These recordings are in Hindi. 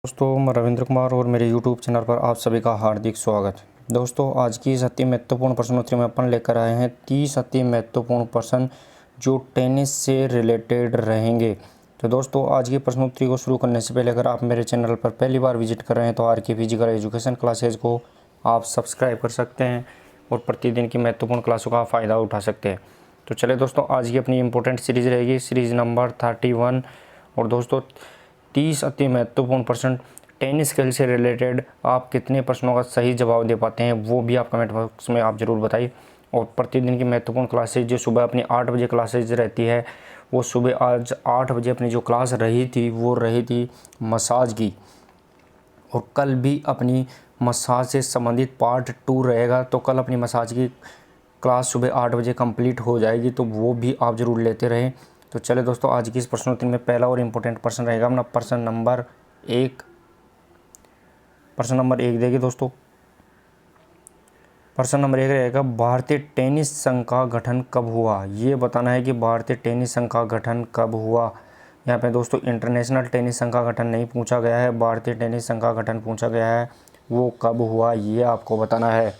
दोस्तों, मैं रविंद्र कुमार और मेरे YouTube चैनल पर आप सभी का हार्दिक स्वागत। दोस्तों, आज की इस अति महत्वपूर्ण प्रश्नोत्तरी में अपन लेकर आए हैं 30 अति महत्वपूर्ण प्रश्न जो टेनिस से रिलेटेड रहेंगे। तो दोस्तों, आज की प्रश्नोत्तरी को शुरू करने से पहले अगर आप मेरे चैनल पर पहली बार विजिट कर रहे हैं तो आर.के. फिजिकल एजुकेशन क्लासेज को आप सब्सक्राइब कर सकते हैं और प्रतिदिन की महत्वपूर्ण क्लासों का फ़ायदा उठा सकते हैं। तो चले दोस्तों, आज की अपनी इम्पोर्टेंट सीरीज़ रहेगी सीरीज़ नंबर 31। और दोस्तों, 30 अति महत्वपूर्ण प्रश्न टेनिस खेल से रिलेटेड आप कितने प्रश्नों का सही जवाब दे पाते हैं वो भी आप कमेंट बॉक्स में आप ज़रूर बताइए। और प्रतिदिन की महत्वपूर्ण क्लासेज जो सुबह अपनी 8 बजे क्लासेज रहती है, वो सुबह आज 8 बजे अपनी जो क्लास रही थी वो रही थी मसाज की। और कल भी अपनी मसाज से संबंधित पार्ट 2 रहेगा, तो कल अपनी मसाज की क्लास सुबह 8 बजे कंप्लीट हो जाएगी, तो वो भी आप ज़रूर लेते रहें। तो चले दोस्तों, आज की इस प्रश्नोत्तरी में पहला और इम्पोर्टेंट प्रश्न रहेगा अपना प्रश्न नंबर 1। प्रश्न नंबर 1 देखिए दोस्तों, प्रश्न नंबर 1 रहेगा भारतीय टेनिस संघ का गठन कब हुआ। ये बताना है कि भारतीय टेनिस संघ का गठन कब हुआ। यहाँ पे दोस्तों इंटरनेशनल टेनिस संघ का गठन नहीं पूछा गया है, भारतीय टेनिस संघ का गठन पूछा गया है, वो कब हुआ ये आपको बताना है।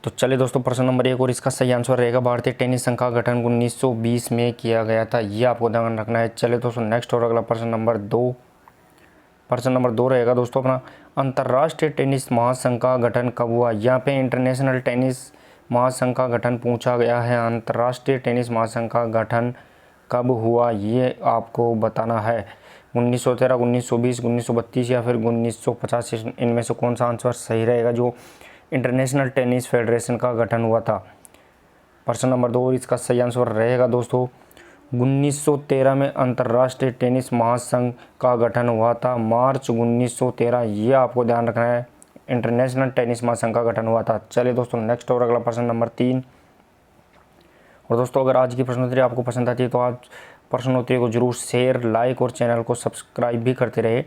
तो चले दोस्तों, प्रश्न नंबर 1 और इसका सही आंसर रहेगा भारतीय टेनिस संघ का गठन 1920 में किया गया था, ये आपको ध्यान रखना है। चले दोस्तों, नेक्स्ट और अगला प्रश्न नंबर 2। प्रश्न नंबर 2 रहेगा दोस्तों अपना अंतर्राष्ट्रीय टेनिस महासंघ का गठन कब हुआ। यहाँ पे इंटरनेशनल टेनिस महासंघ का गठन पूछा गया है, अंतर्राष्ट्रीय टेनिस महासंघ का गठन कब हुआ ये आपको बताना है। 1913, 1920, 1932 या फिर 1950, इनमें से कौन सा आंसर सही रहेगा जो इंटरनेशनल टेनिस फेडरेशन का गठन हुआ था। प्रश्न नंबर 2 इसका सही आंसर रहेगा दोस्तों 1913 में अंतर्राष्ट्रीय टेनिस महासंघ का गठन हुआ था, मार्च 1913, ये आपको ध्यान रखना है, इंटरनेशनल टेनिस महासंघ का गठन हुआ था। चलिए दोस्तों, नेक्स्ट और अगला प्रश्न नंबर 3। और दोस्तों, अगर आज की प्रश्नोत्तरी आपको पसंद आती है तो आप प्रश्नोत्तरी को जरूर शेयर, लाइक और चैनल को सब्सक्राइब भी करते रहे।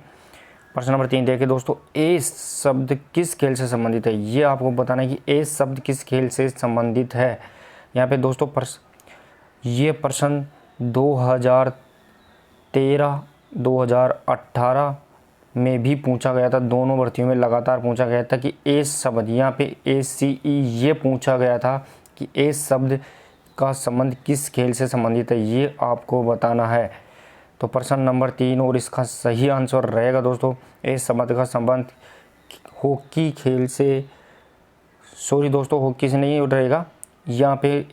प्रश्न नंबर 3 देखिए दोस्तों, ए शब्द किस खेल से संबंधित है। ये आपको बताना है कि ए शब्द किस खेल से संबंधित है। यहाँ पे दोस्तों ये प्रश्न 2013, 2018 में भी पूछा गया था, दोनों भर्तियों में लगातार पूछा गया था कि ए शब्द, यहाँ पे ACE ये पूछा गया था कि ए शब्द का संबंध किस खेल से संबंधित है, ये आपको बताना है। तो प्रश्न नंबर 3 और इसका सही आंसर रहेगा दोस्तों ए शब्द का संबंध हॉकी खेल से, सॉरी दोस्तों, हॉकी से नहीं रहेगा, यहाँ पे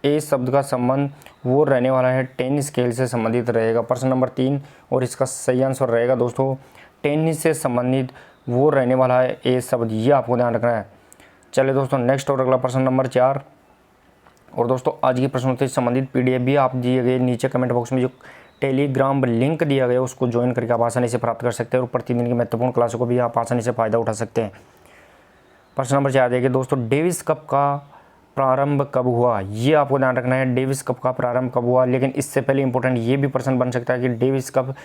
ए शब्द का संबंध वो रहने वाला है टेनिस खेल से संबंधित रहेगा। प्रश्न नंबर 3 और इसका सही आंसर रहेगा दोस्तों टेनिस से संबंधित वो रहने वाला है ए शब्द, ये आपको ध्यान रखना है। चलिए दोस्तों, नेक्स्ट और अगला प्रश्न नंबर 4। और दोस्तों, आज की प्रश्नोत्तरी से संबंधित PDF भी आप दिए गए नीचे कमेंट बॉक्स में जो टेलीग्राम लिंक दिया गया उसको ज्वाइन करके आप आसानी से प्राप्त कर सकते हैं और प्रतिदिन की महत्वपूर्ण क्लासों को भी आप आसानी से फ़ायदा उठा सकते हैं। प्रश्न नंबर 4 देखिए दोस्तों, डेविस कप का प्रारंभ कब हुआ। ये आपको ध्यान रखना है, डेविस कप का प्रारंभ कब हुआ। लेकिन इससे पहले इंपॉर्टेंट ये भी प्रश्न बन सकता है कि डेविस कप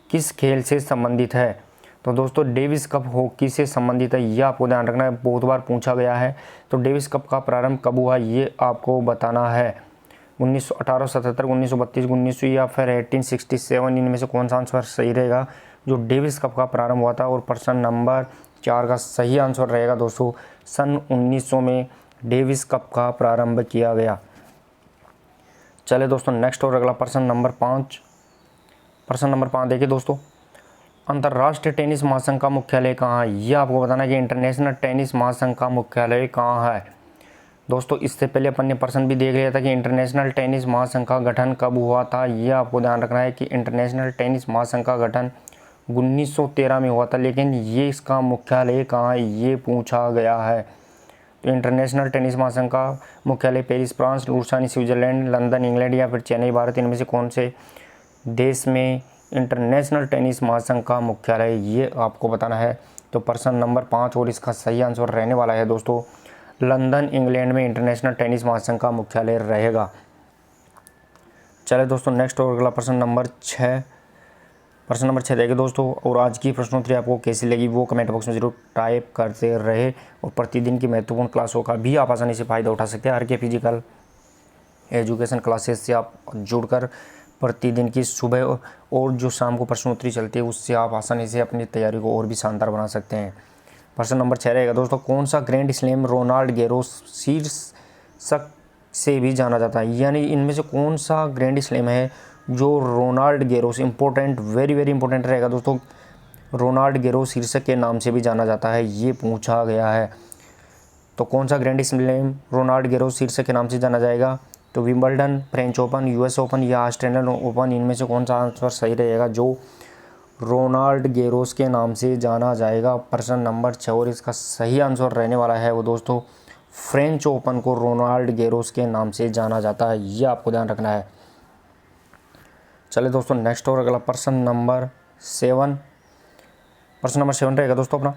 किस खेल से संबंधित है। तो दोस्तों, डेविस कप हॉकी से संबंधित है, ये आपको ध्यान रखना है, बहुत बार पूछा गया है। तो डेविस कप का प्रारंभ कब हुआ ये आपको बताना है। 1877, 1932, 1900 या फिर 1867, इनमें से कौन सा आंसर सही रहेगा जो डेविस कप का प्रारंभ हुआ था। और प्रश्न नंबर 4 का सही आंसर रहेगा दोस्तों सन 1900 में डेविस कप का प्रारंभ किया गया। चले दोस्तों, नेक्स्ट और अगला प्रश्न नंबर 5। प्रश्न नंबर 5 देखिए दोस्तों, अंतर्राष्ट्रीय टेनिस महासंघ का मुख्यालय कहाँ है। ये आपको बताना है कि इंटरनेशनल टेनिस महासंघ का मुख्यालय कहाँ है। दोस्तों, इससे पहले अपन ने प्रश्न भी देख लिया था कि इंटरनेशनल टेनिस महासंघ का गठन कब हुआ था। ये आपको ध्यान रखना है कि इंटरनेशनल टेनिस महासंघ का गठन 1913 में हुआ था, लेकिन ये इसका मुख्यालय कहाँ है ये पूछा गया है। तो इंटरनेशनल टेनिस महासंघ का मुख्यालय Paris France, Lausanne Switzerland, London England या फिर चेन्नई भारत, इनमें से कौन से देश में इंटरनेशनल टेनिस महासंघ का मुख्यालय ये आपको बताना है। तो प्रश्न नंबर 5 और इसका सही आंसर रहने वाला है दोस्तों लंदन इंग्लैंड में इंटरनेशनल टेनिस महासंघ का मुख्यालय रहेगा। चले दोस्तों, नेक्स्ट और अगला प्रश्न नंबर 6। प्रश्न नंबर 6 देखिए दोस्तों, और आज की प्रश्नोत्तरी आपको कैसी लगी वो कमेंट बॉक्स में जरूर टाइप करते रहे और प्रतिदिन की महत्वपूर्ण क्लासों का भी आप आसानी से फ़ायदा उठा सकते हैं। आर.के. फिजिकल एजुकेशन क्लासेस से आप जुड़कर प्रतिदिन की सुबह और जो शाम को प्रश्नोत्तरी चलती है उससे आप आसानी से अपनी तैयारी को और भी शानदार बना सकते हैं। प्रश्न नंबर 6 रहेगा दोस्तों, कौन सा ग्रैंड स्लैम रोनाल्ड गैरोस शीर्षक से भी जाना जाता है, यानी इनमें से कौन सा ग्रैंड स्लैम है जो Roland Garros, important, very very important रहेगा दोस्तों, रोनाल्ड गैरोस शीर्षक के नाम से भी जाना जाता है, ये पूछा गया है। तो कौन सा ग्रैंड स्लैम रोनाल्ड गैरोस शीर्षक के नाम से जाना जाएगा, तो Wimbledon, French open, US open या ऑस्ट्रेलियन ओपन, इनमें से कौन सा आंसर सही रहेगा जो रोनाल्ड गैरोस के नाम से जाना जाएगा। प्रश्न नंबर 6 और इसका सही आंसर रहने वाला है वो दोस्तों, फ्रेंच ओपन को रोनाल्ड गैरोस के नाम से जाना जाता है, ये आपको ध्यान रखना है। चलिए दोस्तों नेक्स्ट और अगला प्रश्न नंबर 7। प्रश्न नंबर 7 रहेगा दोस्तों अपना,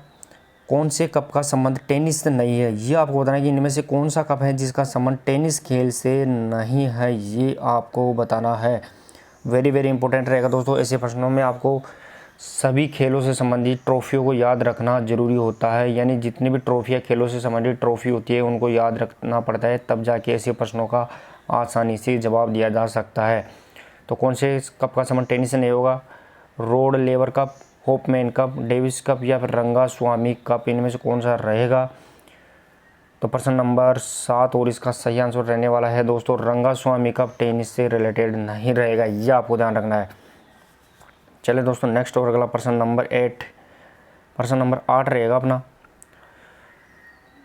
कौन से कप का संबंध टेनिस से नहीं है, ये आपको बताना है कि इनमें से कौन सा कप है जिसका संबंध टेनिस खेल से नहीं है, ये आपको बताना है। वेरी वेरी इंपॉर्टेंट रहेगा दोस्तों, ऐसे प्रश्नों में आपको सभी खेलों से संबंधित ट्रॉफियों को याद रखना जरूरी होता है, यानी जितनी भी ट्रॉफियाँ खेलों से संबंधित ट्रॉफी होती है उनको याद रखना पड़ता है, तब जाके ऐसे प्रश्नों का आसानी से जवाब दिया जा सकता है। तो कौन से कप का संबंध टेनिस से नहीं होगा, Rod Laver Cup, Hopman Cup, Davis Cup या फिर रंगास्वामी कप, इनमें से कौन सा रहेगा। तो प्रश्न नंबर 7 और इसका सही आंसर रहने वाला है दोस्तों, रंगास्वामी कप टेनिस से रिलेटेड नहीं रहेगा, यह आपको ध्यान रखना है। चलिए दोस्तों नेक्स्ट और अगला प्रश्न नंबर 8। प्रश्न नंबर 8 रहेगा अपना,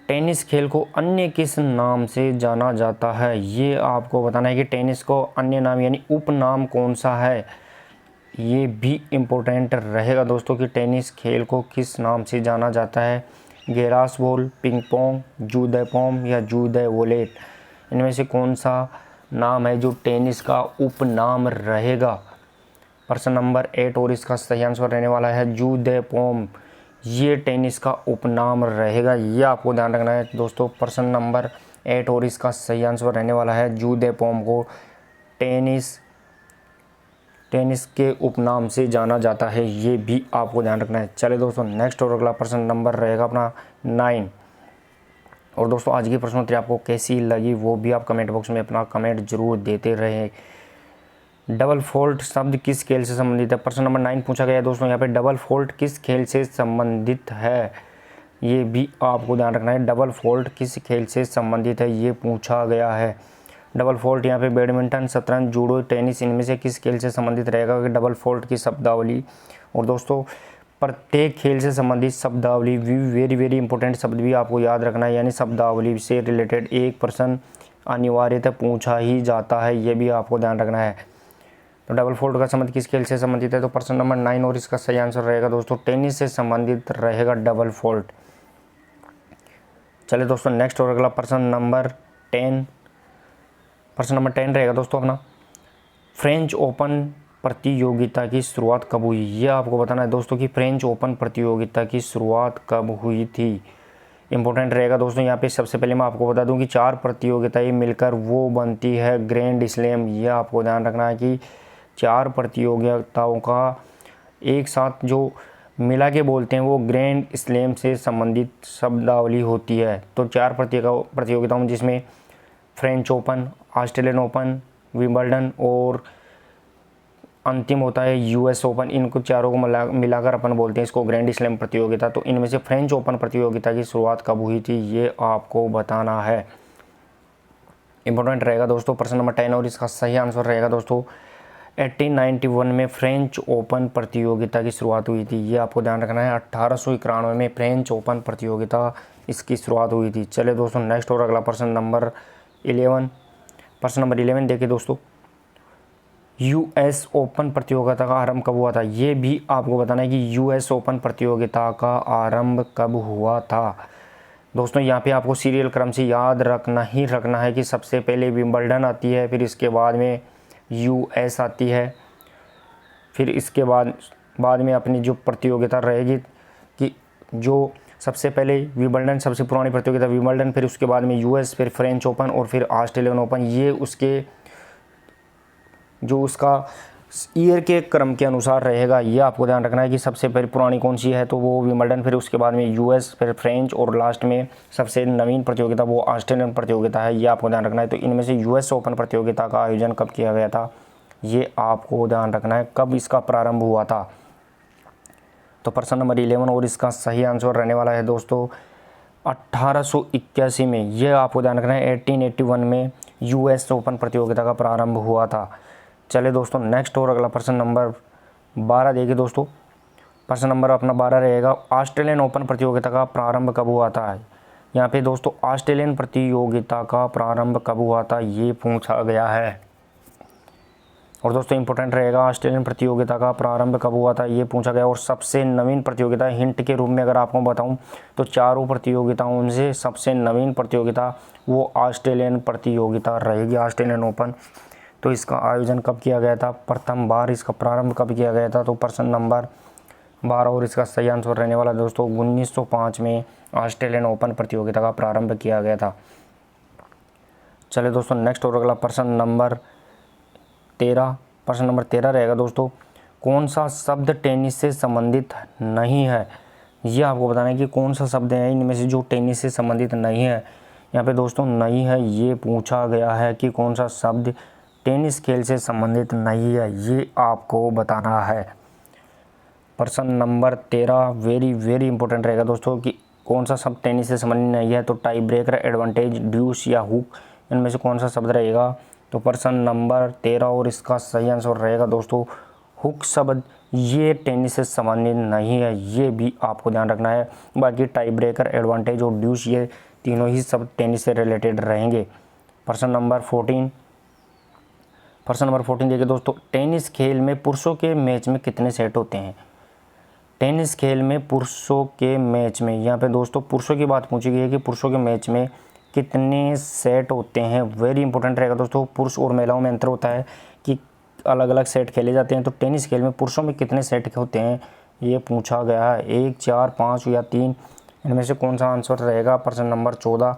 टेनिस खेल को अन्य किस नाम से जाना जाता है, ये आपको बताना है कि टेनिस को अन्य नाम यानी उपनाम कौन सा है, ये भी इम्पोर्टेंट रहेगा दोस्तों कि टेनिस खेल को किस नाम से जाना जाता है, गेरास बॉल, पिंग पोंग, जू द पॉम या जू द वॉलेट, इनमें से कौन सा नाम है जो टेनिस का उपनाम रहेगा। प्रश्न नंबर 8 और इसका सही आंसर रहने वाला है जू द पॉम, ये टेनिस का उपनाम रहेगा, ये आपको ध्यान रखना है दोस्तों। प्रश्न नंबर 8 और इसका सही आंसर रहने वाला है जू द पॉम को टेनिस के उपनाम से जाना जाता है, ये भी आपको ध्यान रखना है। चले दोस्तों नेक्स्ट और अगला प्रश्न नंबर रहेगा अपना 9। और दोस्तों आज की प्रश्नोत्तरी आपको कैसी लगी वो भी आप कमेंट बॉक्स में अपना कमेंट जरूर देते रहे। डबल फॉल्ट शब्द किस खेल से संबंधित है, प्रश्न नंबर 9 पूछा गया है दोस्तों, यहाँ पे डबल फॉल्ट किस खेल से संबंधित है, ये भी आपको ध्यान रखना है। डबल फॉल्ट किस खेल से संबंधित है, ये पूछा गया है। डबल फॉल्ट यहाँ पे बैडमिंटन, शतरंज, जूडो, टेनिस, इनमें से किस खेल से संबंधित रहेगा कि डबल फॉल्ट की शब्दावली। और दोस्तों प्रत्येक खेल से संबंधित शब्दावली वेरी वेरी इंपॉर्टेंट शब्द भी आपको याद रखना है, यानी शब्दावली से रिलेटेड एक प्रश्न अनिवार्यतः पूछा ही जाता है, ये भी आपको ध्यान रखना है। तो डबल फॉल्ट का संबंध किस खेल से संबंधित है, तो प्रश्न नंबर 9 और इसका सही आंसर रहेगा दोस्तों टेनिस से संबंधित रहेगा डबल फॉल्ट। चलिए दोस्तों नेक्स्ट और अगला प्रश्न नंबर 10। प्रश्न नंबर 10 रहेगा दोस्तों अपना, फ्रेंच ओपन प्रतियोगिता की शुरुआत कब हुई, ये आपको बताना है दोस्तों कि फ्रेंच ओपन प्रतियोगिता की शुरुआत कब हुई थी। इंपॉर्टेंट रहेगा दोस्तों, यहाँ पे सबसे पहले मैं आपको बता दूं कि 4 प्रतियोगिताएं मिलकर वो बनती है ग्रैंड स्लैम, ये आपको ध्यान रखना है कि 4 प्रतियोगिताओं का एक साथ जो मिला के बोलते हैं वो ग्रैंड स्लैम से संबंधित शब्दावली होती है। तो 4 प्रतियोगिताओं जिसमें French open, Australian open, Wimbledon और अंतिम होता है यूएस ओपन, इनको चारों को मिलाकर अपन बोलते हैं इसको ग्रैंड स्लैम प्रतियोगिता। तो इनमें से फ्रेंच ओपन प्रतियोगिता की शुरुआत कब हुई थी, ये आपको बताना है। इंपॉर्टेंट रहेगा दोस्तों प्रश्न नंबर 10 और इसका सही आंसर रहेगा दोस्तों 1891 में फ्रेंच ओपन प्रतियोगिता की शुरुआत हुई थी, ये आपको ध्यान रखना है। 1891 में फ्रेंच ओपन प्रतियोगिता इसकी शुरुआत हुई थी। चले दोस्तों नेक्स्ट और अगला प्रश्न नंबर 11। प्रश्न नंबर 11 देखिए दोस्तों, यूएस ओपन प्रतियोगिता का आरंभ कब हुआ था, ये भी आपको बताना है कि यूएस ओपन प्रतियोगिता का आरंभ कब हुआ था। दोस्तों यहाँ पे आपको सीरियल क्रम से याद रखना है कि सबसे पहले विंबलडन आती है, फिर इसके बाद में यूएस आती है, फिर इसके बाद में अपनी जो प्रतियोगिता रहेगी कि जो सबसे पहले विंबलडन, सबसे पुरानी प्रतियोगिता विंबलडन, फिर उसके बाद में यूएस, फिर फ्रेंच ओपन और फिर ऑस्ट्रेलियन ओपन, ये उसके जो उसका ईयर के क्रम के अनुसार रहेगा। ये आपको ध्यान रखना है कि सबसे पहले पुरानी कौन सी है, तो वो विंबलडन, फिर उसके बाद में यूएस, फिर फ्रेंच और लास्ट में सबसे नवीन प्रतियोगिता वो ऑस्ट्रेलियन प्रतियोगिता है, ये आपको ध्यान रखना है। तो इनमें से यूएस ओपन प्रतियोगिता का आयोजन कब किया गया था, ये आपको ध्यान रखना है। कब इसका प्रारंभ हुआ था? तो प्रश्न नंबर 11 और इसका सही आंसर रहने वाला है दोस्तों 1881 में। यह आपको ध्यान रखना है 1881 में US ओपन प्रतियोगिता का प्रारंभ हुआ था। चले दोस्तों नेक्स्ट और अगला प्रश्न नंबर 12 देखिए दोस्तों। प्रश्न नंबर अपना 12 रहेगा, ऑस्ट्रेलियन ओपन प्रतियोगिता का प्रारंभ कब हुआ था? यहाँ पे दोस्तों ऑस्ट्रेलियन प्रतियोगिता का प्रारंभ कब हुआ था ये पूछा गया है। और दोस्तों इंपॉर्टेंट रहेगा, ऑस्ट्रेलियन प्रतियोगिता का प्रारंभ कब हुआ था ये पूछा गया। और सबसे नवीन प्रतियोगिता, हिंट के रूप में अगर आपको बताऊं तो चारों प्रतियोगिताओं से सबसे नवीन प्रतियोगिता वो ऑस्ट्रेलियन प्रतियोगिता रहेगी, ऑस्ट्रेलियन ओपन। तो इसका आयोजन कब किया गया था? प्रथम बार इसका प्रारंभ कब किया गया था? तो प्रश्न नंबर 12 और इसका सही आंसर रहने वाला दोस्तों 1905 में ऑस्ट्रेलियन ओपन प्रतियोगिता का प्रारंभ किया गया था। चले दोस्तों नेक्स्ट और अगला प्रश्न नंबर 13। प्रश्न नंबर 13 रहेगा दोस्तों, कौन सा शब्द टेनिस से संबंधित नहीं है? ये आपको बताना है कि कौन सा शब्द है इनमें से जो टेनिस से संबंधित नहीं है। यहाँ पे दोस्तों नहीं है ये पूछा गया है कि कौन सा शब्द टेनिस खेल से संबंधित नहीं है, ये आपको बताना है। प्रश्न नंबर 13 वेरी इंपॉर्टेंट रहेगा दोस्तों कि कौन सा शब्द टेनिस से संबंधित नहीं है। तो टाई ब्रेकर, एडवांटेज, ड्यूस या हुक, इनमें से कौन सा शब्द रहेगा? तो प्रश्न नंबर 13 और इसका सही आंसर रहेगा दोस्तों हुक शब्द। ये टेनिस से संबंधित नहीं है, ये भी आपको ध्यान रखना है। बाकी टाई ब्रेकर, एडवांटेज और ड्यूस ये तीनों ही शब्द टेनिस से रिलेटेड रहेंगे। प्रश्न नंबर 14। प्रश्न नंबर 14 देखिए दोस्तों, टेनिस खेल में पुरुषों के मैच में कितने सेट होते हैं? टेनिस खेल में पुरुषों के मैच में, यहाँ पे दोस्तों पुरुषों की बात पूछी गई है कि पुरुषों के मैच में कितने सेट होते हैं। वेरी इंपॉर्टेंट रहेगा दोस्तों। पुरुष और महिलाओं में अंतर होता है कि अलग अलग सेट खेले जाते हैं। तो टेनिस खेल में पुरुषों में कितने सेट होते हैं ये पूछा गया है, 1, 4, 5 या 3, इनमें से कौन सा आंसर रहेगा? प्रश्न नंबर 14।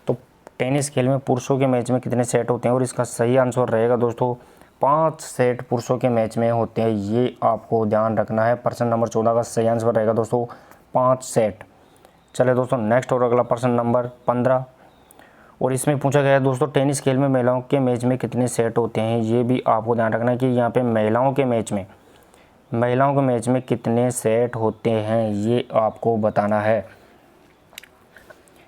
तो टेनिस खेल में पुरुषों के मैच में कितने सेट होते हैं और इसका सही आंसर रहेगा दोस्तों 5 सेट पुरुषों के मैच में होते हैं, ये आपको ध्यान रखना है। प्रश्न नंबर 14 का सही आंसर रहेगा दोस्तों 5 सेट। चले दोस्तों नेक्स्ट और अगला प्रश्न नंबर 15 और इसमें पूछा गया है दोस्तों टेनिस खेल में महिलाओं के मैच में कितने सेट होते हैं। ये भी आपको ध्यान रखना है कि यहाँ पे महिलाओं के मैच में कितने सेट होते हैं ये आपको बताना है।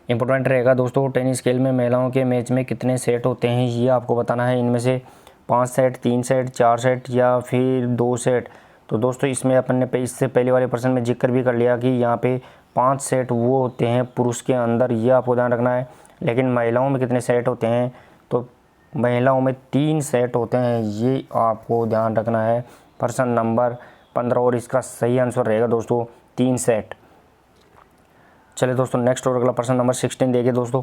इंपॉर्टेंट रहेगा दोस्तों टेनिस खेल में महिलाओं के मैच में कितने सेट होते हैं ये आपको बताना है। इनमें से 5 सेट, 3 सेट, 4 सेट या फिर 2 सेट। तो दोस्तों इसमें अपन ने इससे पहले वाले प्रश्न में जिक्र भी कर लिया कि यहाँ पे 5 सेट वो होते हैं पुरुष के अंदर, ये आपको ध्यान रखना है। लेकिन महिलाओं में कितने सेट होते हैं? तो महिलाओं में 3 सेट होते हैं, ये आपको ध्यान रखना है। प्रश्न नंबर 15 और इसका सही आंसर रहेगा दोस्तों 3 सेट। चलिए दोस्तों नेक्स्ट और अगला प्रश्न नंबर 16 देखिए दोस्तों।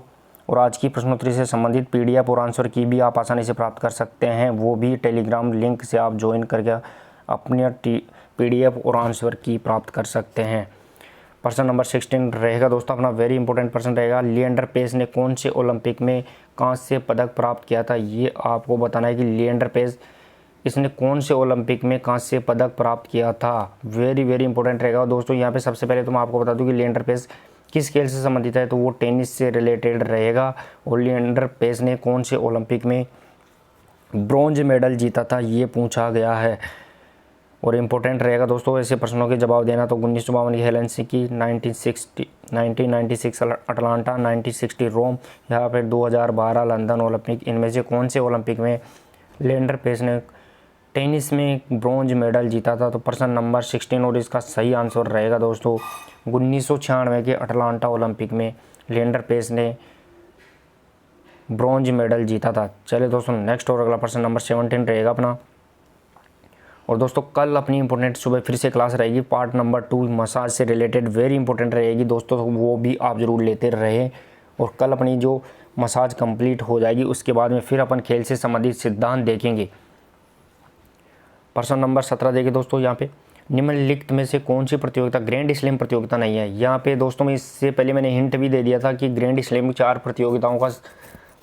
और आज की प्रश्नोत्तरी से संबंधित PDF और आंसर की भी आप आसानी से प्राप्त कर सकते हैं, वो भी टेलीग्राम लिंक से आप ज्वाइन करके अपने PDF और आंसर की प्राप्त कर सकते हैं। प्रश्न नंबर 16 रहेगा दोस्तों अपना वेरी इंपॉर्टेंट प्रश्न रहेगा, लिएंडर पेस ने कौन से ओलंपिक में कांस्य पदक प्राप्त किया था? ये आपको बताना है कि लिएंडर पेस इसने कौन से ओलंपिक में कांस्य पदक प्राप्त किया था। वेरी इंपॉर्टेंट रहेगा दोस्तों। यहाँ पे सबसे पहले तो मैं आपको बता दूं कि लिएंडर पेस किस खेल से संबंधित है, तो वो टेनिस से रिलेटेड रहेगा। और लिएंडर पेस ने कौन से ओलंपिक में ब्रॉन्ज मेडल जीता था ये पूछा गया है। और इम्पोर्टेंट रहेगा दोस्तों ऐसे प्रश्नों के जवाब देना। तो 1952 की हेलसिंकी, 1960 अटलांटा, 1960 रोम या फिर 2012 लंदन ओलंपिक, इनमें से कौन से ओलंपिक में लिएंडर पेस ने टेनिस में ब्रॉन्ज मेडल जीता था? तो प्रश्न नंबर 16 और इसका सही आंसर रहेगा दोस्तों 1996 के अटलांटा ओलंपिक में लिएंडर पेस ने ब्रॉन्ज मेडल जीता था। चलिए दोस्तों नेक्स्ट और अगला प्रश्न नंबर 17 रहेगा अपना। और दोस्तों कल अपनी इंपॉर्टेंट सुबह फिर से क्लास रहेगी, पार्ट नंबर 2 मसाज से रिलेटेड वेरी इंपॉर्टेंट रहेगी दोस्तों, तो वो भी आप ज़रूर लेते रहे। और कल अपनी जो मसाज कंप्लीट हो जाएगी उसके बाद में फिर अपन खेल से संबंधित सिद्धांत देखेंगे। प्रश्न नंबर 17 देखिए दोस्तों, यहाँ पे निम्नलिखित में से कौन सी प्रतियोगिता ग्रैंड स्लैम प्रतियोगिता नहीं है? यहाँ पे दोस्तों में इससे पहले मैंने हिंट भी दे दिया था कि ग्रैंड स्लैम 4 प्रतियोगिताओं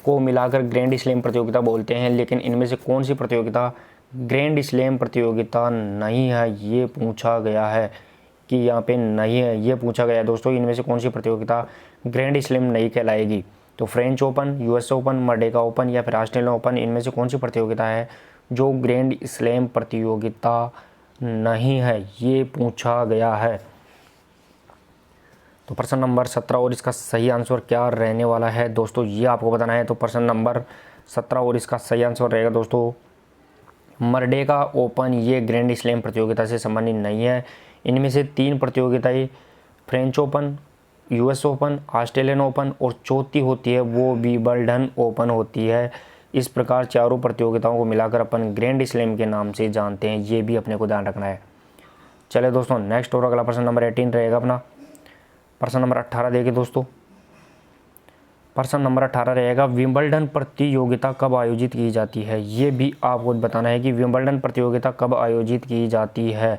को मिलाकर ग्रैंड स्लैम प्रतियोगिता बोलते हैं, लेकिन इनमें से कौन सी प्रतियोगिता ग्रैंड स्लैम प्रतियोगिता नहीं है ये पूछा गया है कि यहाँ पे नहीं है, ये पूछा गया है दोस्तों इनमें से कौन सी प्रतियोगिता ग्रैंड स्लैम नहीं कहलाएगी? तो French open, US open, Merdeka open या फिर ऑस्ट्रेलियन ओपन, इनमें से कौन सी प्रतियोगिता है जो ग्रैंड स्लैम प्रतियोगिता नहीं है, ये पूछा गया है। तो प्रश्न नंबर 17 और इसका सही आंसर क्या रहने वाला है दोस्तों, ये आपको बताना है। तो प्रश्न नंबर 17 और इसका सही आंसर रहेगा दोस्तों मर्डेका ओपन, ये ग्रैंड स्लैम प्रतियोगिता से संबंधित नहीं है। इनमें से 3 प्रतियोगिताएं French open, US open, Australian open और चौथी होती है वो विंबलडन ओपन होती है। इस प्रकार चारों प्रतियोगिताओं को मिलाकर अपन ग्रैंड स्लैम के नाम से जानते हैं, ये भी अपने को ध्यान रखना है। चले दोस्तों नेक्स्ट और अगला प्रश्न नंबर 18 रहेगा अपना। प्रश्न नंबर 18 देखिए दोस्तों, प्रश्न नंबर 18 रहेगा विंबलडन प्रतियोगिता कब आयोजित की जाती है, ये भी आपको बताना है कि विंबलडन प्रतियोगिता कब आयोजित की जाती है।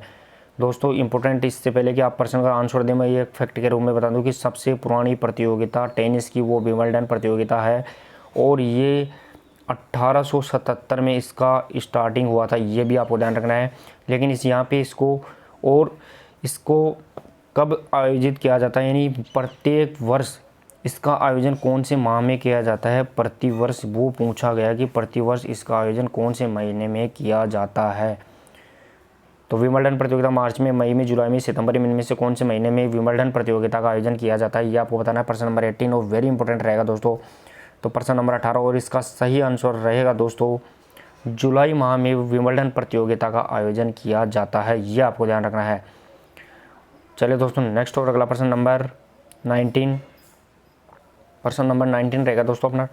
दोस्तों इंपॉर्टेंट, इससे पहले कि आप प्रश्न का आंसर दें, मैं ये एक फैक्ट के रूप में बता दूं कि सबसे पुरानी प्रतियोगिता टेनिस की वो विंबलडन प्रतियोगिता है और ये 1877 में इसका स्टार्टिंग हुआ था, ये भी आपको ध्यान रखना है। लेकिन इस यहाँ पे इसको कब आयोजित किया जाता है, यानी प्रत्येक वर्ष इसका आयोजन कौन से माह में किया जाता है, प्रति वर्ष वो पूछा गया कि प्रति वर्ष इसका आयोजन कौन से महीने में किया जाता है। तो विंबलडन प्रतियोगिता मार्च में, मई में, जुलाई में, सितंबर में, इनमें से कौन से महीने में विंबलडन प्रतियोगिता का आयोजन किया जाता है, ये आपको बताना है। प्रश्न नंबर 18 और वेरी इंपॉर्टेंट रहेगा दोस्तों। तो प्रश्न नंबर 18 और इसका सही आंसर रहेगा दोस्तों जुलाई माह में विंबलडन प्रतियोगिता का आयोजन किया जाता है, ये आपको ध्यान रखना है। चलिए दोस्तों नेक्स्ट और अगला प्रश्न नंबर 19, प्रश्न नंबर 19 रहेगा दोस्तों अपना।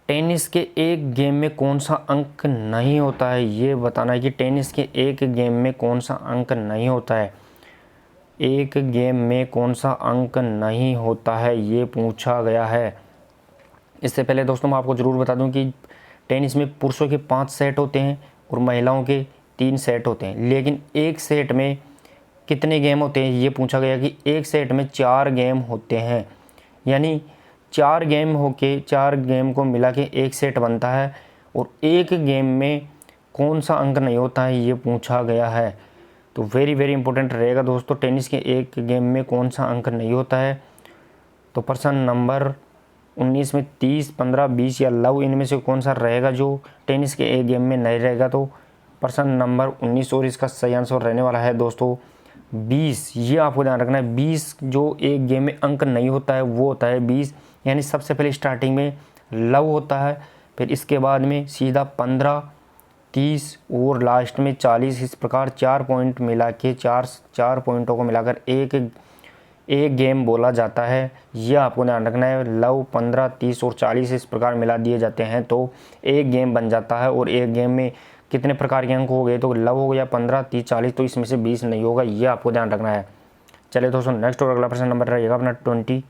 टेनिस के एक गेम में कौन सा अंक नहीं होता है, ये बताना है कि टेनिस के एक गेम में कौन सा अंक नहीं होता है। एक गेम में कौन सा अंक नहीं होता है, ये पूछा गया है। इससे पहले दोस्तों मैं आपको ज़रूर बता दूं कि टेनिस में पुरुषों के 5 सेट होते हैं और महिलाओं के 3 सेट होते हैं, लेकिन एक सेट में कितने गेम होते हैं, ये पूछा गया कि एक सेट में 4 गेम होते हैं, यानी 4 गेम को मिला के एक सेट बनता है और एक गेम में कौन सा अंक नहीं होता है, ये पूछा गया है। तो वेरी वेरी इंपॉर्टेंट रहेगा दोस्तों, टेनिस के एक गेम में कौन सा अंक नहीं होता है। तो प्रश्न नंबर 19 में 30, 15, 20 या लव, इनमें से कौन सा रहेगा जो टेनिस के एक गेम में नहीं रहेगा। तो प्रश्न नंबर 19 और इसका सही आंसर रहने वाला है दोस्तों 20, ये आपको ध्यान रखना है। 20 जो एक गेम में अंक नहीं होता है वो होता है 20, यानी सबसे पहले स्टार्टिंग में लव होता है, फिर इसके बाद में सीधा 15, 30 और लास्ट में 40। इस प्रकार 4 पॉइंट मिला के चार पॉइंटों को मिलाकर एक गेम बोला जाता है, यह आपको ध्यान रखना है। लव 15, 30 और 40 इस प्रकार मिला दिए जाते हैं तो एक गेम बन जाता है। और एक गेम में कितने प्रकार के अंक हो गए, तो लव हो गया 15, 30, 40, तो इसमें से 20 नहीं होगा, ये आपको ध्यान रखना है। चलिए दोस्तों नेक्स्ट और अगला प्रश्न नंबर रहेगा अपना 20,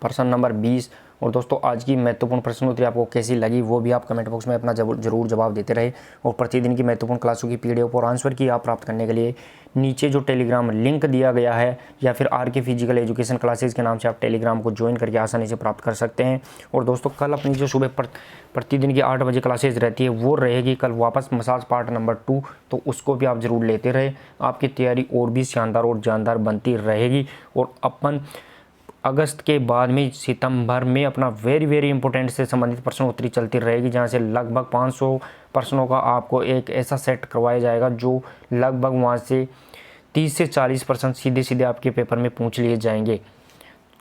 प्रश्न नंबर 20। और दोस्तों आज की महत्वपूर्ण प्रश्नोत्तरी आपको कैसी लगी वो भी आप कमेंट बॉक्स में अपना जरूर जवाब देते रहे। और प्रतिदिन की महत्वपूर्ण क्लासों की पीडीएफ और आंसर की आप प्राप्त करने के लिए नीचे जो टेलीग्राम लिंक दिया गया है या फिर आर.के. फिजिकल एजुकेशन क्लासेस के नाम से आप टेलीग्राम को ज्वाइन करके आसानी से प्राप्त कर सकते हैं। और दोस्तों कल अपनी जो सुबह प्रतिदिन की 8 बजे क्लासेज रहती है वो रहेगी कल वापस मसाज पार्ट नंबर 2, तो उसको भी आप ज़रूर लेते रहे, आपकी तैयारी और भी शानदार और जानदार बनती रहेगी। और अपन अगस्त के बाद में सितंबर में अपना वेरी वेरी इंपॉर्टेंट से संबंधित प्रश्नोत्तरी चलती रहेगी, जहां से लगभग 500 प्रश्नों का आपको एक ऐसा सेट करवाया जाएगा जो लगभग वहां से 30 से 40 प्रश्न सीधे सीधे आपके पेपर में पूछ लिए जाएंगे।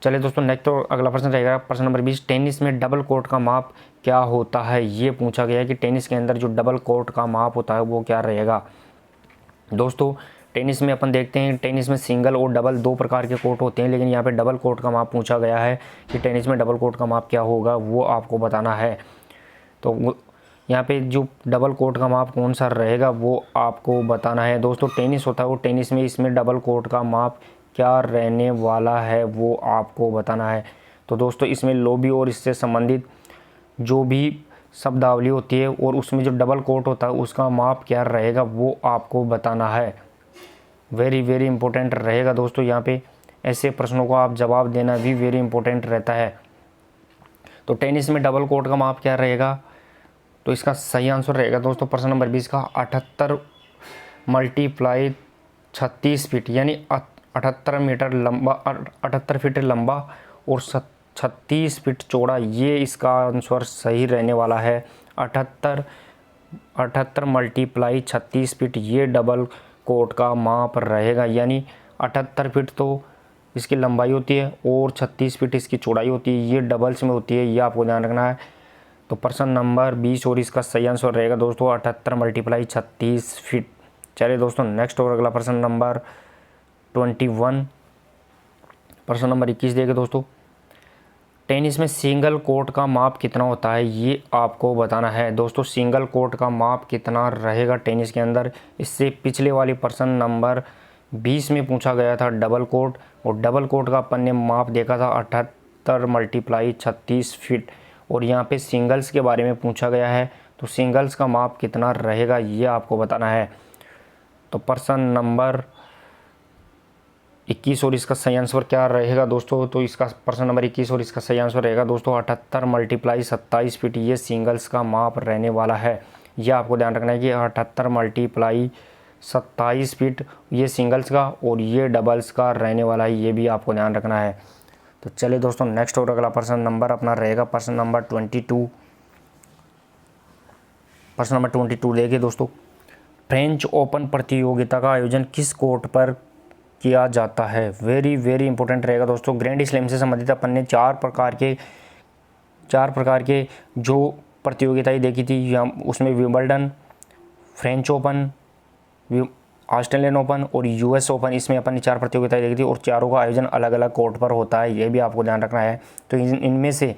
चलिए दोस्तों नेक्स्ट तो अगला प्रश्न रहेगा प्रश्न नंबर 20, टेनिस में डबल कोर्ट का माप क्या होता है, ये पूछा गया है कि टेनिस के अंदर जो डबल कोर्ट का माप होता है वो क्या रहेगा। दोस्तों टेनिस में अपन देखते हैं टेनिस में सिंगल और डबल 2 प्रकार के कोर्ट होते हैं, लेकिन यहाँ पे डबल कोर्ट का माप पूछा गया है कि टेनिस में डबल कोर्ट का माप क्या होगा वो आपको बताना है। तो यहाँ पे जो डबल कोर्ट का माप कौन सा रहेगा वो आपको बताना है। दोस्तों टेनिस होता है वो टेनिस में इसमें डबल कोर्ट का माप क्या रहने वाला है वो आपको बताना है। तो दोस्तों इसमें लॉबी और इससे संबंधित जो भी शब्दावली होती है और उसमें जो डबल कोर्ट होता है उसका माप क्या रहेगा वो आपको बताना है। वेरी वेरी इंपॉर्टेंट रहेगा दोस्तों, यहाँ पे ऐसे प्रश्नों को आप जवाब देना भी वेरी इंपॉर्टेंट रहता है। तो टेनिस में डबल कोर्ट का माप क्या रहेगा, तो इसका सही आंसर रहेगा दोस्तों प्रश्न नंबर 20 का 78 × 36 फीट, यानी 78 मीटर लंबा, 78 फीट लंबा और 36 फीट चौड़ा, ये इसका आंसर सही रहने वाला है। 78 78 मल्टीप्लाई 36 फीट ये डबल कोर्ट का माप रहेगा। यानी 78 फीट तो इसकी लंबाई होती है और 36 फीट इसकी चौड़ाई होती है, ये डबल्स में होती है, ये आपको ध्यान रखना है। तो प्रश्न नंबर 20 और इसका सही आंसर रहेगा दोस्तों 78 मल्टीप्लाई 36 फीट। चलिए दोस्तों नेक्स्ट और अगला प्रश्न नंबर 21। प्रश्न नंबर 21 देखिए दोस्तों, टेनिस में सिंगल कोर्ट का माप कितना होता है ये आपको बताना है। दोस्तों सिंगल कोर्ट का माप कितना रहेगा टेनिस के अंदर, इससे पिछले वाली प्रश्न नंबर 20 में पूछा गया था डबल कोर्ट, और डबल कोर्ट का अपन ने माप देखा था 78 मल्टीप्लाई 36 फीट, और यहाँ पे सिंगल्स के बारे में पूछा गया है। तो सिंगल्स का माप कितना रहेगा ये आपको बताना है। तो प्रश्न नंबर 21 और इसका सही आंसर क्या रहेगा दोस्तों, तो इसका प्रश्न नंबर 21 और इसका सही आंसर रहेगा दोस्तों 78 मल्टीप्लाई 27 फीट ये सिंगल्स का माप रहने वाला है। यह आपको ध्यान रखना है कि 78 मल्टीप्लाई 27 फीट ये सिंगल्स का और ये डबल्स का रहने वाला है, ये भी आपको ध्यान रखना है। तो चलिए दोस्तों नेक्स्ट और अगला प्रश्न नंबर अपना रहेगा प्रश्न नंबर 22। प्रश्न नंबर 22 देखिए दोस्तों, फ्रेंच ओपन प्रतियोगिता का आयोजन किस कोर्ट पर किया जाता है। वेरी इंपॉर्टेंट रहेगा दोस्तों। ग्रैंड स्लैम से संबंधित अपन ने चार प्रकार के जो प्रतियोगिताएं देखी थी, उसमें Wimbledon, French open, Australian open और यूएस ओपन, इसमें अपन ने 4 प्रतियोगिताएं देखी थी और चारों का आयोजन अलग अलग कोर्ट पर होता है, ये भी आपको ध्यान रखना है। तो इनमें से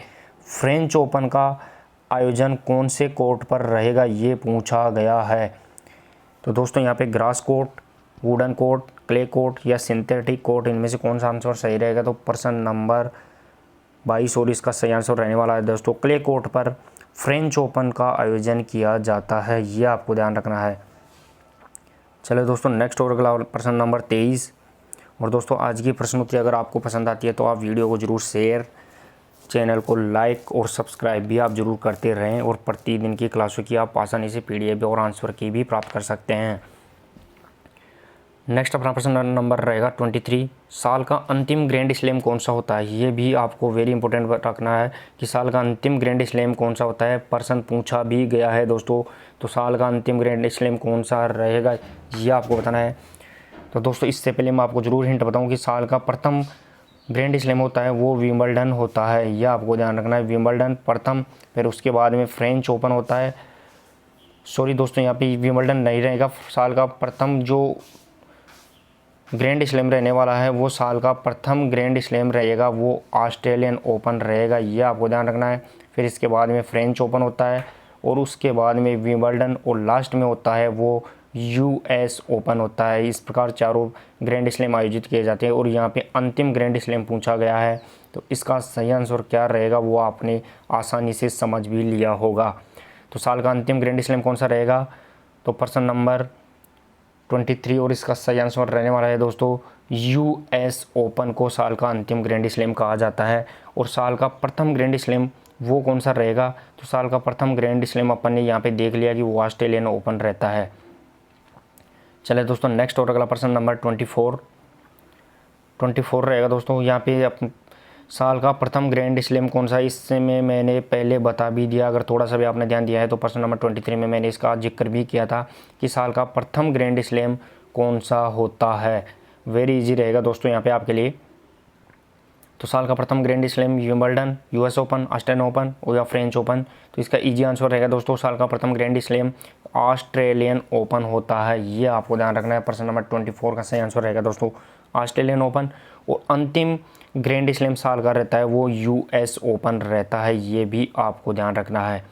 फ्रेंच ओपन का आयोजन कौन से कोर्ट पर रहेगा ये पूछा गया है। तो दोस्तों यहाँ पे grass court, wooden court, clay court या सिंथेटिक कोर्ट, इनमें से कौन सा आंसर सही रहेगा। तो प्रश्न नंबर 22 और इसका सही आंसर रहने वाला है दोस्तों क्ले कोर्ट पर फ्रेंच ओपन का आयोजन किया जाता है, ये आपको ध्यान रखना है। चलो दोस्तों नेक्स्ट और अगला प्रश्न नंबर 23। और दोस्तों आज की प्रश्नोत्तरी अगर आपको पसंद आती है तो आप वीडियो को जरूर शेयर, चैनल को लाइक और सब्सक्राइब भी आप जरूर करते रहें, और प्रतिदिन की क्लासों की आप आसानी से PDF और आंसर की भी प्राप्त कर सकते हैं। नेक्स्ट अपना प्रश्न नंबर रहेगा 23, साल का अंतिम ग्रैंड स्लैम कौन सा होता है। ये भी आपको वेरी इंपॉर्टेंट रखना है कि साल का अंतिम ग्रैंड स्लैम कौन सा होता है, प्रश्न पूछा भी गया है दोस्तों। तो साल का अंतिम ग्रैंड स्लैम कौन सा रहेगा ये आपको बताना है। तो दोस्तों इससे पहले मैं आपको ज़रूर हिंट बताऊँ कि साल का प्रथम ग्रैंड स्लैम होता है वो विंबलडन होता है, यह आपको ध्यान रखना है। विंबलडन प्रथम, फिर उसके बाद में फ्रेंच ओपन होता है। सॉरी दोस्तों यहाँ पे विंबलडन नहीं रहेगा, साल का प्रथम जो ग्रैंड स्लैम रहने वाला है वो साल का प्रथम ग्रैंड स्लैम रहेगा वो ऑस्ट्रेलियन ओपन रहेगा, ये आपको ध्यान रखना है। फिर इसके बाद में फ्रेंच ओपन होता है और उसके बाद में विंबलडन और लास्ट में होता है वो US ओपन होता है। इस प्रकार चारों ग्रैंड स्लैम आयोजित किए जाते हैं और यहाँ पे अंतिम ग्रैंड स्लैम पूछा गया है। तो इसका सही आंसर क्या रहेगा वो आपने आसानी से समझ भी लिया होगा। तो साल का अंतिम ग्रैंड स्लैम कौन सा रहेगा, तो प्रश्न नंबर 23 और इसका सही आंसर रहने वाला है दोस्तों US ओपन को साल का अंतिम ग्रैंड स्लैम कहा जाता है। और साल का प्रथम ग्रैंड स्लैम वो कौन सा रहेगा, तो साल का प्रथम ग्रैंड स्लैम अपन ने यहाँ पे देख लिया कि वो ऑस्ट्रेलियन ओपन रहता है। चले दोस्तों नेक्स्ट और अगला प्रश्न नंबर 24 रहेगा दोस्तों। यहाँ पे साल का प्रथम ग्रैंड स्लैम कौन सा, इसमें मैंने पहले बता भी दिया, अगर थोड़ा सा भी आपने ध्यान दिया है तो प्रश्न नंबर 23 में मैंने इसका जिक्र भी किया था कि साल का प्रथम ग्रैंड स्लैम कौन सा होता है। वेरी इजी रहेगा दोस्तों यहाँ पे आपके लिए। तो साल का प्रथम grand slam Wimbledon, US open, Australian open और या फ्रेंच ओपन। तो इसका इजी आंसर रहेगा दोस्तों साल का प्रथम ग्रैंड स्लैम ऑस्ट्रेलियन ओपन होता है, ये आपको ध्यान रखना है। प्रश्न नंबर 24 का सही आंसर रहेगा दोस्तों ऑस्ट्रेलियन ओपन। और अंतिम ग्रैंड स्लैम साल का रहता है वो US ओपन रहता है, ये भी आपको ध्यान रखना है।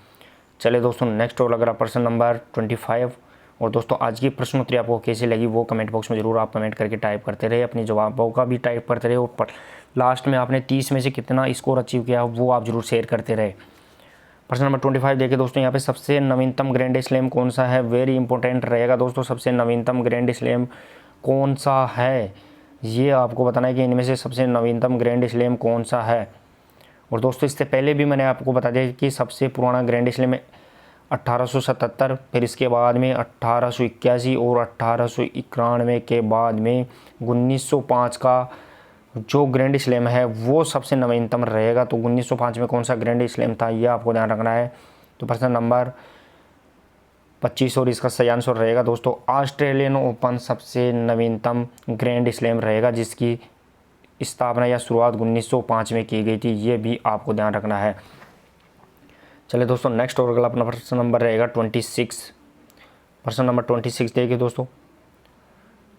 चलिए दोस्तों नेक्स्ट और अगला प्रश्न नंबर 25। और दोस्तों आज की प्रश्नोत्तरी आपको कैसी लगी वो कमेंट बॉक्स में ज़रूर आप कमेंट करके टाइप करते रहे, अपने जवाबों का भी टाइप करते रहे, और लास्ट में आपने 30 में से कितना स्कोर अचीव किया वो आप जरूर शेयर करते रहे। प्रश्न नंबर 25 देखिए दोस्तों, यहाँ पे सबसे नवीनतम ग्रैंड स्लैम कौन सा है, वेरी इंपॉर्टेंट रहेगा दोस्तों। सबसे नवीनतम ग्रैंड स्लैम कौन सा है ये आपको बताना है कि इनमें से सबसे नवीनतम ग्रैंड स्लैम कौन सा है। और दोस्तों इससे पहले भी मैंने आपको बता दिया कि सबसे पुराना ग्रैंड स्लैम 1877, फिर इसके बाद में 1881 और 1891 के बाद में 1905 का जो ग्रैंड स्लैम है वो सबसे नवीनतम रहेगा। तो 1905 में कौन सा ग्रैंड स्लैम था ये आपको ध्यान रखना है। तो प्रश्न नंबर 25 और इसका सही आंसर रहेगा दोस्तों ऑस्ट्रेलियन ओपन सबसे नवीनतम ग्रैंड स्लैम रहेगा, जिसकी स्थापना या शुरुआत 1905 में की गई थी। ये भी आपको ध्यान रखना है। चलिए दोस्तों नेक्स्ट और अगला अपना प्रश्न नंबर रहेगा 26। प्रश्न नंबर 26 देखिए दोस्तों,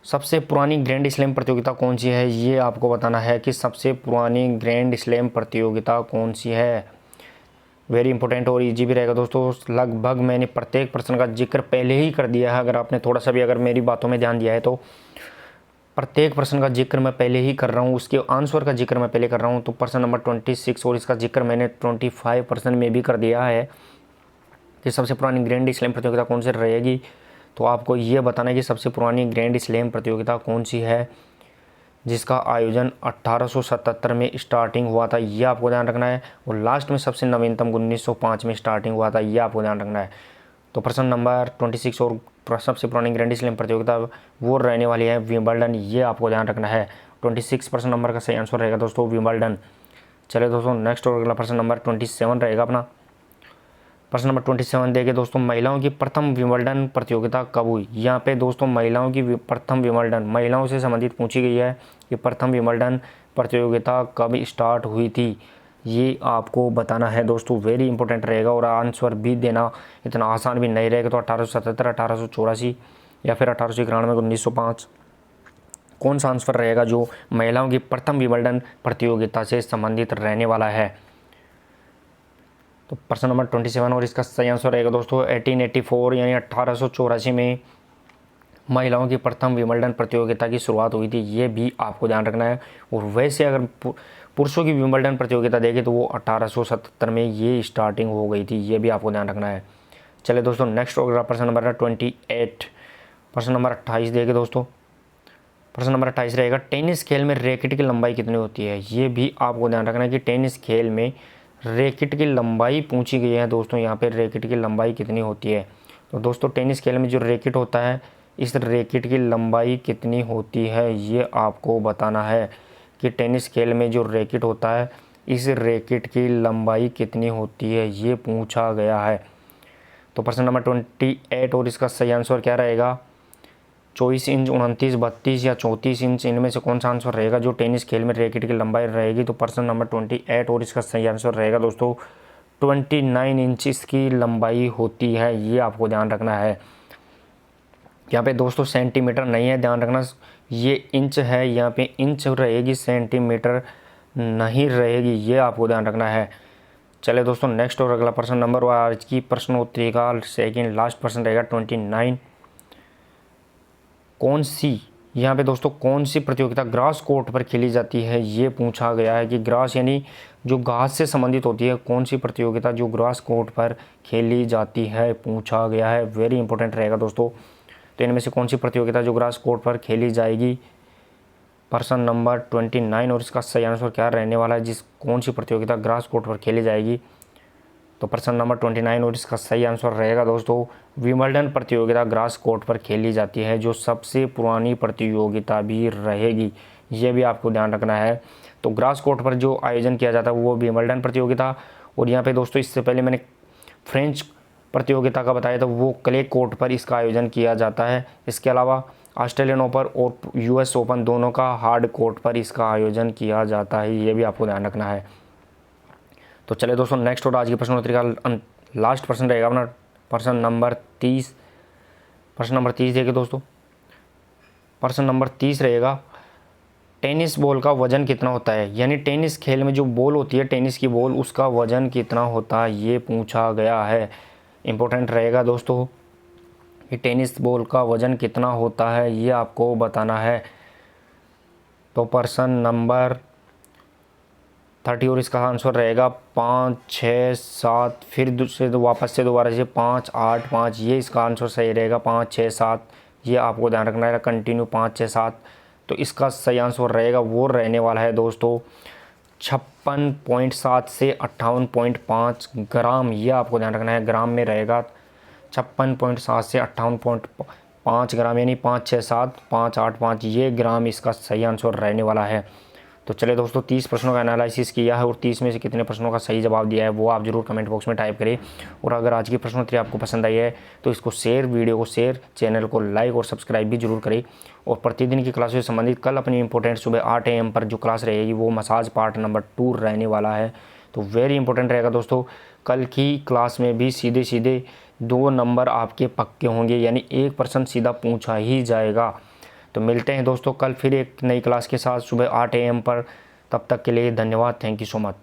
सबसे पुरानी ग्रैंड स्लैम प्रतियोगिता कौन सी है? ये आपको बताना है कि सबसे पुरानी ग्रैंड स्लैम प्रतियोगिता कौन सी है। वेरी इंपॉर्टेंट और इजी भी रहेगा दोस्तों। लगभग मैंने प्रत्येक प्रश्न का जिक्र पहले ही कर दिया है। अगर आपने थोड़ा सा भी अगर मेरी बातों में ध्यान दिया है तो प्रत्येक प्रश्न का जिक्र मैं पहले ही कर रहा हूँ, उसके आंसर का जिक्र मैं पहले कर रहा हूँ। तो प्रश्न नंबर 26 और इसका जिक्र मैंने 25% में भी कर दिया है कि सबसे पुरानी ग्रैंड स्लैम प्रतियोगिता कौन सी रहेगी। तो आपको ये बताना है कि सबसे पुरानी ग्रैंड स्लैम प्रतियोगिता कौन सी है, जिसका आयोजन 1877 में स्टार्टिंग हुआ था। ये आपको ध्यान रखना है। और लास्ट में सबसे नवीनतम 1905 में स्टार्टिंग हुआ था। ये आपको ध्यान रखना है। तो प्रश्न नंबर 26 और सबसे पुरानी ग्रैंड स्लैम प्रतियोगिता वो रहने वाली है विंबलडन। ये आपको ध्यान रखना है। 26 प्रश्न नंबर का सही आंसर रहेगा दोस्तों विंबलडन। चलिए दोस्तों नेक्स्ट और अगला प्रश्न नंबर 27 रहेगा अपना। प्रश्न नंबर 27 देखिए दोस्तों, महिलाओं की प्रथम विंबलडन प्रतियोगिता कब हुई? यहाँ पे दोस्तों महिलाओं की प्रथम विंबलडन महिलाओं से संबंधित पूछी गई है कि प्रथम विंबलडन प्रतियोगिता कब स्टार्ट हुई थी। ये आपको बताना है दोस्तों। वेरी इंपॉर्टेंट रहेगा और आंसर भी देना इतना आसान भी नहीं रहेगा। तो 1877, 1884 या फिर 1891, 1905 कौन सा आंसर रहेगा जो महिलाओं की प्रथम विंबलडन प्रतियोगिता से संबंधित रहने वाला है। तो प्रश्न नंबर 27 और इसका सही आंसर रहेगा दोस्तों 1884 यानी 1884 में महिलाओं की प्रथम विंबलडन प्रतियोगिता की शुरुआत हुई थी। ये भी आपको ध्यान रखना है। और वैसे अगर पुरुषों की विंबलडन प्रतियोगिता देखें तो वो 1877 में ये स्टार्टिंग हो गई थी। ये भी आपको ध्यान रखना है। चलिए दोस्तों नेक्स्ट होगा प्रश्न नंबर है 28। प्रश्न नंबर 28 देखिए दोस्तों, प्रश्न नंबर 28 रहेगा, टेनिस खेल में रैकेट की लंबाई कितनी होती है? ये भी आपको ध्यान रखना है कि टेनिस खेल में रैकेट की लंबाई पूछी गई है दोस्तों। यहाँ पे रैकेट की लंबाई कितनी होती है? तो दोस्तों टेनिस खेल में जो रैकेट होता है, इस रैकेट की लंबाई कितनी होती है ये आपको बताना है कि टेनिस खेल में जो रैकेट होता है, इस रैकेट की लंबाई कितनी होती है, ये पूछा गया है। तो प्रश्न नंबर 28 और इसका सही आंसर क्या रहेगा? 24 इंच, 29, 32 या 34 इंच, इनमें से कौन सा आंसर रहेगा जो टेनिस खेल में रैकेट की लंबाई रहेगी? तो प्रश्न नंबर 28 और इसका सही आंसर रहेगा दोस्तों 29 इंच इसकी लंबाई होती है। ये आपको ध्यान रखना है। यहाँ पे दोस्तों सेंटीमीटर नहीं है, ध्यान रखना, ये इंच है। यहाँ पे इंच रहेगी, सेंटीमीटर नहीं रहेगी। ये आपको ध्यान रखना है। चले दोस्तों नेक्स्ट और अगला प्रश्न नंबर और आज की प्रश्नोत्तरी का सेकेंड लास्ट प्रश्न रहेगा 29। कौन सी यहाँ पे दोस्तों कौन सी प्रतियोगिता ग्रास कोर्ट पर खेली जाती है? ये पूछा गया है कि ग्रास यानी जो घास से संबंधित होती है, कौन सी प्रतियोगिता जो ग्रास कोर्ट पर खेली जाती है, पूछा गया है। वेरी इंपॉर्टेंट रहेगा दोस्तों। तो इनमें से कौन सी प्रतियोगिता जो ग्रास कोर्ट पर खेली जाएगी? प्रश्न नंबर 29 और इसका सही आंसर क्या रहने वाला है, जिस कौन सी प्रतियोगिता ग्रास कोर्ट पर खेली जाएगी? तो प्रश्न नंबर 29 और इसका सही आंसर रहेगा दोस्तों विंबलडन प्रतियोगिता ग्रास कोर्ट पर खेली जाती है, जो सबसे पुरानी प्रतियोगिता भी रहेगी। ये भी आपको ध्यान रखना है। तो ग्रास कोर्ट पर जो आयोजन किया जाता है वो विंबलडन प्रतियोगिता। और यहाँ पे दोस्तों इससे पहले मैंने फ्रेंच प्रतियोगिता का बताया था, वो क्ले कोर्ट पर इसका आयोजन किया जाता है। इसके अलावा ऑस्ट्रेलियन ओपन और US ओपन दोनों का हार्ड कोर्ट पर इसका आयोजन किया जाता है। ये भी आपको ध्यान रखना है। तो चले दोस्तों नेक्स्ट और आज की प्रश्नोत्तरी का लास्ट प्रश्न रहेगा अपना प्रश्न नंबर 30। प्रश्न नंबर 30 देखिए दोस्तों, प्रश्न नंबर 30 रहेगा, टेनिस बॉल का वजन कितना होता है? यानी टेनिस खेल में जो बॉल होती है, टेनिस की बॉल, उसका वजन कितना होता है, ये पूछा गया है। इंपॉर्टेंट रहेगा दोस्तों कि टेनिस बॉल का वजन कितना होता है, ये आपको बताना है। तो प्रश्न नंबर 30 और इसका आंसर रहेगा 5, 6, 7, फिर दूसरे वापस से दोबारा से 5, 8, 5, ये इसका आंसर सही रहेगा। 5, 6, 7 ये आपको ध्यान रखना है, कंटिन्यू 5, 6, 7। तो इसका सही आंसर रहेगा वो रहने वाला है दोस्तों 56.7 से 58.5 ग्राम। ये आपको ध्यान रखना है, ग्राम में रहेगा। 56.7 से 58.5 ग्राम यानी 5, 6, 7, 5, 8, 5 ये ग्राम इसका सही आंसर रहने वाला है। तो चले दोस्तों, 30 प्रश्नों का एनालिसिस किया है और 30 में से कितने प्रश्नों का सही जवाब दिया है वो आप जरूर कमेंट बॉक्स में टाइप करें। और अगर आज की प्रश्नोत्तरी आपको पसंद आई है तो इसको शेयर, वीडियो को शेयर, चैनल को लाइक और सब्सक्राइब भी जरूर करें। और प्रतिदिन की क्लास से संबंधित कल अपनी इंपॉर्टेंट सुबह 8 AM पर जो क्लास रहेगी वो मसाज पार्ट नंबर 2 रहने वाला है। तो वेरी इंपॉर्टेंट रहेगा दोस्तों। कल की क्लास में भी सीधे सीधे 2 नंबर आपके पक्के होंगे, यानी 1% सीधा पूछा ही जाएगा। तो मिलते हैं दोस्तों कल फिर एक नई क्लास के साथ सुबह 8 AM पर। तब तक के लिए धन्यवाद। Thank you so much.